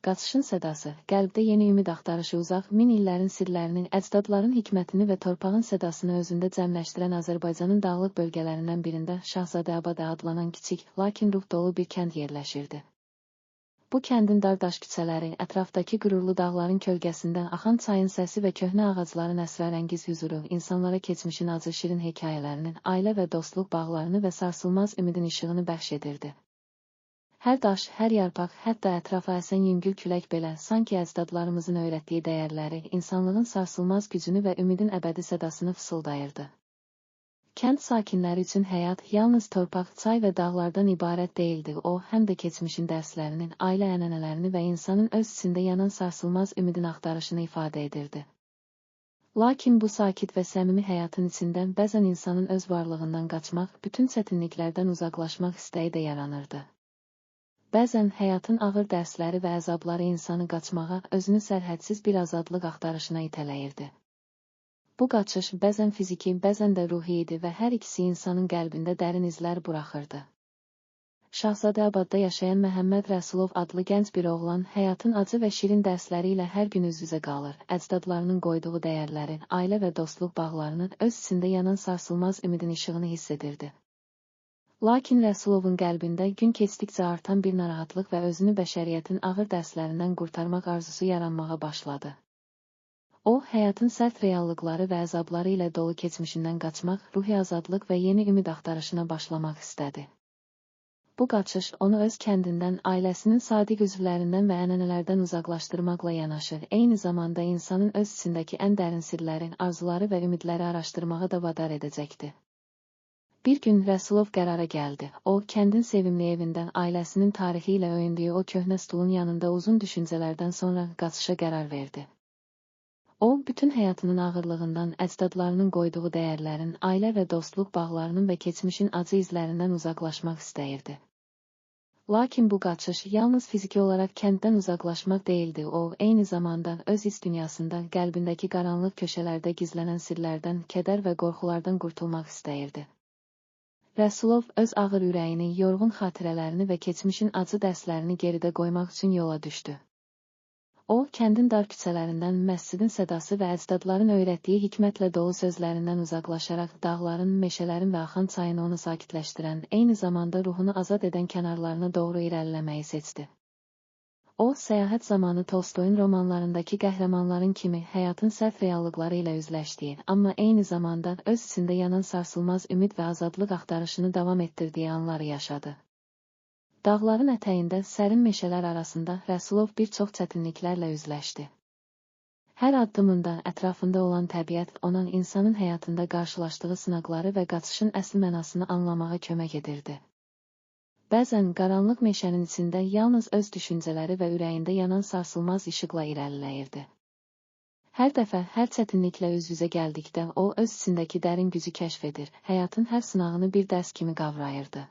Qaçışın sədası, qəlbdə yeni ümid axtarışı uzaq, min illərin sirlərinin, əcdadların hikmətini və torpağın sədasını özündə cəmləşdirən Azərbaycanın dağlıq bölgələrindən birində Şahzadəabad adlanan kiçik, lakin ruh dolu bir kənd yerləşirdi. Bu kəndin dar daş küçələri, ətrafdakı qürurlu dağların kölgəsindən axan çayın səsi və köhnə ağacların əsrarəngiz hüzuru insanlara keçmişin acı şirin hekayələrinin, ailə və dostluq bağlarını və sarsılmaz ümidin işığını bəxş edirdi. Hər daş, hər yarpaq, hətta ətrafa əsən yüngül külək belə, sanki əcdadlarımızın öyrətdiyi dəyərləri, insanlığın sarsılmaz gücünü və ümidin əbədi sədasını fısıldayırdı. Kənd sakinləri üçün həyat yalnız torpaq, çay və dağlardan ibarət deyildi, o, həm də keçmişin dərslərinin, ailə ənənələrini və insanın öz içində yanan sarsılmaz ümidin axtarışını ifadə edirdi. Lakin bu sakit və səmimi həyatın içindən bəzən insanın öz varlığından qaçmaq, bütün çətinliklərdən uzaqlaşmaq istəyi də yaranırdı. Bəzən həyatın ağır dərsləri və əzabları insanı qaçmağa, özünü sərhədsiz bir azadlıq axtarışına itələyirdi. Bu qaçış bəzən fiziki, bəzən də ruhi idi və hər ikisi insanın qəlbində dərin izlər buraxırdı. Şahzadəabadda yaşayan Məhəmməd Rəsulov adlı gənc bir oğlan, həyatın acı və şirin dərsləri ilə hər gün üz-üzə qalır, əcdadlarının qoyduğu dəyərlərin, ailə və dostluq bağlarının öz içində yanan sarsılmaz ümidin işığını hiss edirdi. Lakin Rəsulovun qəlbində gün keçdikcə artan bir narahatlıq və özünü bəşəriyyətin ağır dərslərindən qurtarmaq arzusu yaranmağa başladı. O, həyatın sərt reallıqları və əzabları ilə dolu keçmişindən qaçmaq, ruhi azadlıq və yeni ümid axtarışına başlamaq istədi. Bu qaçış onu öz kəndindən, ailəsinin sadiq üzvlərindən və ənənələrdən uzaqlaşdırmaqla yanaşı, eyni zamanda insanın öz içindəki ən dərin sirlərin, arzuları və ümidləri araşdırmağa da vadar edəcəkdi. Bir gün Rəsulov qərara gəldi. O, kəndin sevimli evindən ailəsinin tarixi ilə öyündüyü o köhnə stulun yanında uzun düşüncələrdən sonra qaçışa qərar verdi. O, bütün həyatının ağırlığından, əcdadlarının qoyduğu dəyərlərin, ailə və dostluq bağlarının və keçmişin acı izlərindən uzaqlaşmaq istəyirdi. Lakin bu qaçış yalnız fiziki olaraq kənddən uzaqlaşmaq deyildi. O, eyni zamanda öz iç dünyasında, qəlbindəki qaranlıq köşələrdə gizlənən sirlərdən, kədər və qorxulardan qurtulmaq istəyirdi. Rəsulov öz ağır ürəyini, yorğun xatirələrini və keçmişin acı dərslərini geridə qoymaq üçün yola düşdü. O, kəndin dar küçələrindən, məscidin sədası və əcdadların öyrətdiyi hikmətlə dolu sözlərindən uzaqlaşaraq dağların, meşələrin və axan çayın onu sakitləşdirən, eyni zamanda ruhunu azad edən kənarlarına doğru irəliləməyi seçdi. O, səyahət zamanı Tolstoyun romanlarındakı qəhrəmanların kimi həyatın sərt reallıqları ilə üzləşdiyi, amma eyni zamanda öz içində yanan sarsılmaz ümid və azadlıq axtarışını davam etdirdiyi anları yaşadı. Dağların ətəyində, sərin meşələr arasında Rəsulov bir çox çətinliklərlə üzləşdi. Hər addımında, ətrafında olan təbiət ona insanın həyatında qarşılaşdığı sınaqları və qaçışın əsl mənasını anlamağa kömək edirdi. Bəzən qaranlıq meşənin içində yalnız öz düşüncələri və ürəyində yanan sarsılmaz işıqla irəliləyirdi. Hər dəfə, hər çətinliklə üz-üzə gəldikdə o, öz içindəki dərin gücü kəşf edir, həyatın hər sınağını bir dərs kimi qavrayırdı.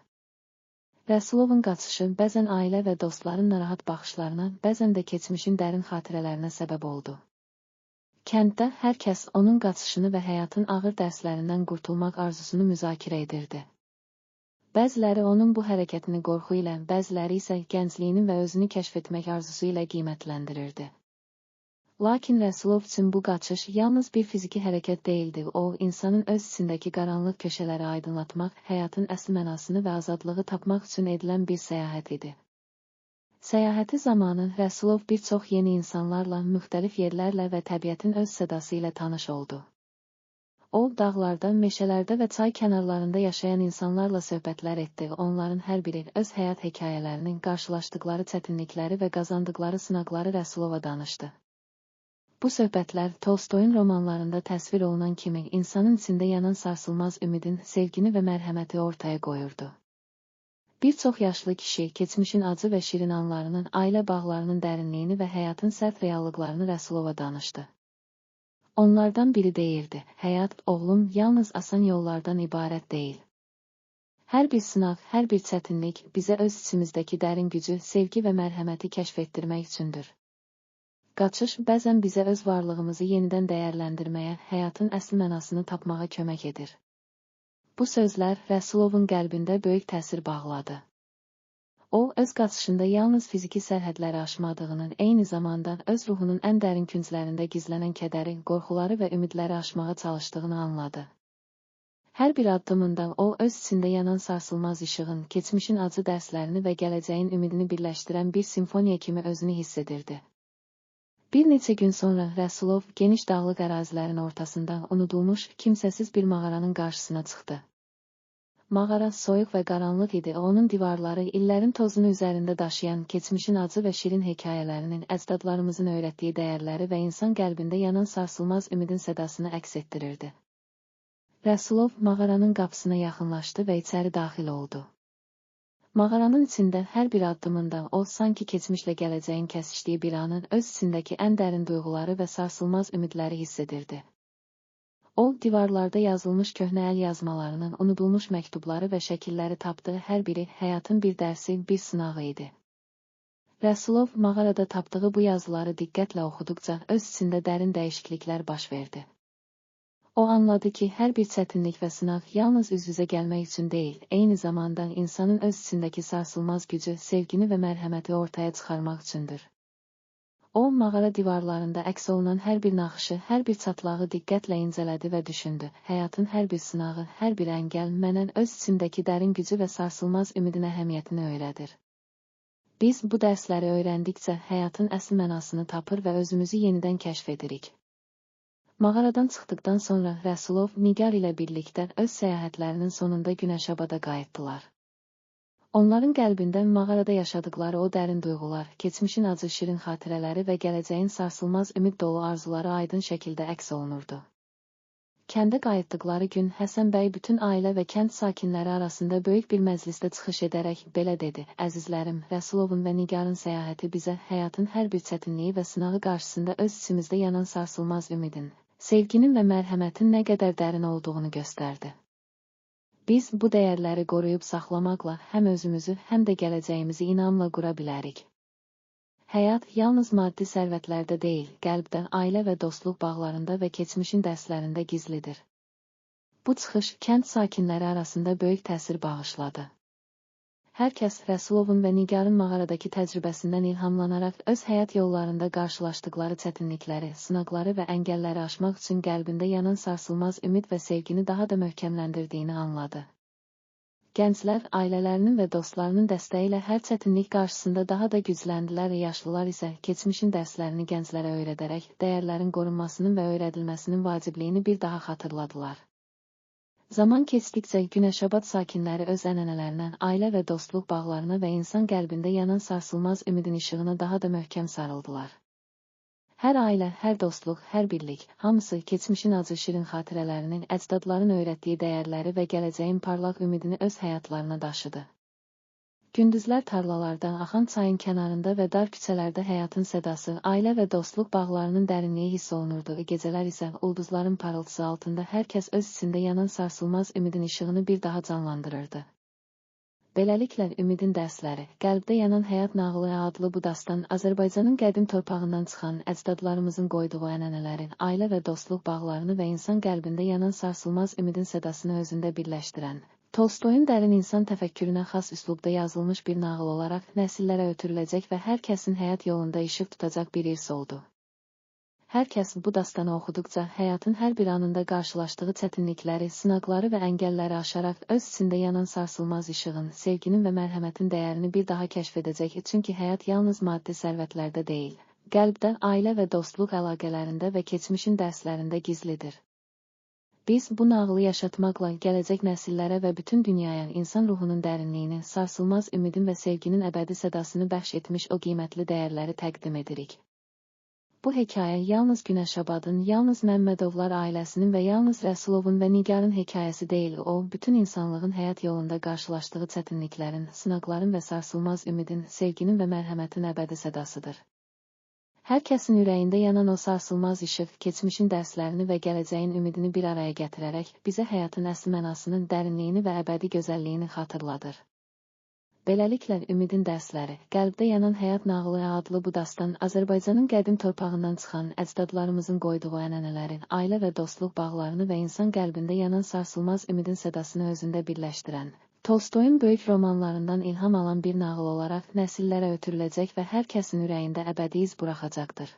Rəsulovun qaçışı bəzən ailə və dostların narahat baxışlarına, bəzən də keçmişin dərin xatirələrinə səbəb oldu. Kənddə hər kəs onun qaçışını və həyatın ağır dərslərindən qurtulmaq arzusunu müzakirə edirdi. Bəziləri onun bu hərəkətini qorxu ilə, bəziləri isə gəncliyinin və özünü kəşf etmək arzusu ilə qiymətləndirirdi. Lakin Rəsulov üçün bu qaçış yalnız bir fiziki hərəkət deyildi, o, insanın öz içindəki qaranlıq köşələri aydınlatmaq, həyatın əsl mənasını və azadlığı tapmaq üçün edilən bir səyahət idi. Səyahəti zamanı Rəsulov bir çox yeni insanlarla, müxtəlif yerlərlə və təbiətin öz sədası ilə tanış oldu. O, dağlarda, meşələrdə və çay kənarlarında yaşayan insanlarla söhbətlər etdi, onların hər biri öz həyat hekayələrinin, qarşılaşdıqları çətinlikləri və qazandıqları sınaqları Rəsulova danışdı. Bu söhbətlər Tolstoyun romanlarında təsvir olunan kimi insanın içində yanan sarsılmaz ümidin, sevgini və mərhəməti ortaya qoyurdu. Bir çox yaşlı kişi keçmişin acı və şirin anlarının, ailə bağlarının dərinliyini və həyatın sərt reallıqlarını Rəsulova danışdı. Onlardan biri deyirdi, həyat, oğlum, yalnız asan yollardan ibarət deyil. Hər bir sınaq, hər bir çətinlik bizə öz içimizdəki dərin gücü, sevgi və mərhəməti kəşf etdirmək üçündür. Qaçış bəzən bizə öz varlığımızı yenidən dəyərləndirməyə, həyatın əsl mənasını tapmağa kömək edir. Bu sözlər Rəsulovun qəlbində böyük təsir bağladı. O, öz qaçışında yalnız fiziki sərhədləri aşmadığının, eyni zamanda öz ruhunun ən dərin künclərində gizlənən kədəri, qorxuları və ümidləri aşmağa çalışdığını anladı. Hər bir addımında o, öz içində yanan sarsılmaz işığın, keçmişin acı dərslərini və gələcəyin ümidini birləşdirən bir simfoniya kimi özünü hiss edirdi. Bir neçə gün sonra Rəsulov geniş dağlıq ərazilərin ortasında unudulmuş, kimsəsiz bir mağaranın qarşısına çıxdı. Mağara soyuq və qaranlıq idi, onun divarları illərin tozunu üzərində daşıyan, keçmişin acı və şirin hekayələrinin, əcdadlarımızın öyrətdiyi dəyərləri və insan qəlbində yanan sarsılmaz ümidin sədasını əks etdirirdi. Rəsulov mağaranın qapısına yaxınlaşdı və içəri daxil oldu. Mağaranın içində hər bir addımında o, sanki keçmişlə gələcəyin kəsişdiyi bir anın öz içindəki ən dərin duyğuları və sarsılmaz ümidləri hiss edirdi. O, divarlarda yazılmış köhnə əl yazmalarının, unudulmuş məktubları və şəkilləri tapdığı hər biri həyatın bir dərsi, bir sınağı idi. Rəsulov mağarada tapdığı bu yazıları diqqətlə oxuduqca öz içində dərin dəyişikliklər baş verdi. O anladı ki, hər bir çətinlik və sınaq yalnız üz-üzə gəlmək üçün deyil, eyni zamanda insanın öz içindəki sarsılmaz gücü, sevgini və mərhəməti ortaya çıxarmaq üçündür. O, mağara divarlarında əks olunan hər bir naxışı, hər bir çatlağı diqqətlə incələdi və düşündü. Həyatın hər bir sınağı, hər bir əngəl mənə öz içimdəki dərin gücü və sarsılmaz ümidin əhəmiyyətini öyrədir. Biz bu dərsləri öyrəndikcə həyatın əsl mənasını tapır və özümüzü yenidən kəşf edirik. Mağaradan çıxdıqdan sonra Rəsulov Nigar ilə birlikdə öz səyahətlərinin sonunda Günəşabada qayıtdılar. Onların qəlbində mağarada yaşadıkları o dərin duyğular, keçmişin acı şirin xatirələri və gələcəyin sarsılmaz ümid dolu arzuları aydın şəkildə əks olunurdu. Kəndə qayıtdıqları gün Həsən bəy bütün ailə və kənd sakinləri arasında böyük bir məclisdə çıxış edərək belə dedi: "Əzizlərim, Rəsulovun və Nigarın səyahəti bizə həyatın hər bir çətinliyi və sınağı qarşısında öz içimizdə yanan sarsılmaz ümidin, sevginin və mərhəmətin nə qədər dərin olduğunu göstərdi. Biz bu dəyərləri qoruyub saxlamaqla həm özümüzü, həm də gələcəyimizi inamla qura bilərik. Həyat yalnız maddi sərvətlərdə deyil, qəlbdə, ailə və dostluq bağlarında və keçmişin dərslərində gizlidir." Bu çıxış kənd sakinləri arasında böyük təsir bağışladı. Hər kəs Rəsulovun və Nigarın mağaradakı təcrübəsindən ilhamlanaraq öz həyat yollarında qarşılaşdıqları çətinlikləri, sınaqları və əngəlləri aşmaq üçün qəlbində yanan sarsılmaz ümid və sevgini daha da möhkəmləndirdiyini anladı. Gənclər ailələrinin və dostlarının dəstəyi ilə hər çətinlik qarşısında daha da gücləndilər, yaşlılar isə keçmişin dərslərini gənclərə öyrədərək dəyərlərin qorunmasının və öyrədilməsinin vacibliyini bir daha xatırladılar. Zaman keçdikcə Günəşabad sakinləri öz ənənələrinə, ailə və dostluq bağlarına və insan qəlbində yanan sarsılmaz ümidin işığına daha da möhkəm sarıldılar. Hər ailə, hər dostluq, hər birlik, hamısı keçmişin acı şirin xatirələrinin, əcdadların öyrətdiyi dəyərləri və gələcəyin parlaq ümidini öz həyatlarına daşıdı. Gündüzlər tarlalarda, axan çayın kənarında və dar küçələrdə həyatın sədası, ailə və dostluq bağlarının dərinliyi hiss olunurdu. Gecələr isə ulduzların parıltısı altında hər kəs öz içində yanan sarsılmaz ümidin işığını bir daha canlandırırdı. Beləliklə, Ümidin dərsləri, Qəlbdə yanan həyat nağılı adlı bu dastan Azərbaycanın qədim torpağından çıxan əcdadlarımızın qoyduğu ənənələrin, ailə və dostluq bağlarını və insan qəlbində yanan sarsılmaz ümidin sədasını özündə birləşdirən, Tolstoyun dərin insan təfəkkürünə xas üslubda yazılmış bir nağıl olaraq nəsillərə ötürüləcək və hər kəsin həyat yolunda işıq tutacaq bir irs oldu. Hər kəs bu dastanı oxuduqca həyatın hər bir anında qarşılaşdığı çətinlikləri, sınaqları və əngəlləri aşaraq öz içində yanan sarsılmaz işığın, sevginin və mərhəmətin dəyərini bir daha kəşf edəcək. Çünki həyat yalnız maddi sərvətlərdə deyil, qəlbdə, ailə və dostluq əlaqələrində və keçmişin dərslərində gizlidir. Biz bu nağılı yaşatmaqla gələcək nəsillərə və bütün dünyaya insan ruhunun dərinliyini, sarsılmaz ümidin və sevginin əbədi sədasını bəxş etmiş o qiymətli dəyərləri təqdim edirik. Bu hekayə yalnız Günəşabadın, yalnız Məmmədovlar ailəsinin və yalnız Rəsulovun və Nigarın hekayəsi deyil, o, bütün insanlığın həyat yolunda qarşılaşdığı çətinliklərin, sınaqların və sarsılmaz ümidin, sevginin və mərhəmətin əbədi sədasıdır. Hər kəsin ürəyində yanan o sarsılmaz işıq, keçmişin dərslərini və gələcəyin ümidini bir araya gətirərək bizə həyatın əsl mənasının dərinliyini və əbədi gözəlliyini xatırladır. Beləliklə, Ümidin dərsləri, Qəlbdə yanan həyat nağılı adlı bu dastan Azərbaycanın qədim torpağından çıxan əcdadlarımızın qoyduğu ənənələrin, ailə və dostluq bağlarını və insan qəlbində yanan sarsılmaz ümidin sədasını özündə birləşdirən, Tolstoyun böyük romanlarından ilham alan bir nağıl olaraq nəsillərə ötürüləcək və hər kəsin ürəyində əbədi iz buraxacaqdır.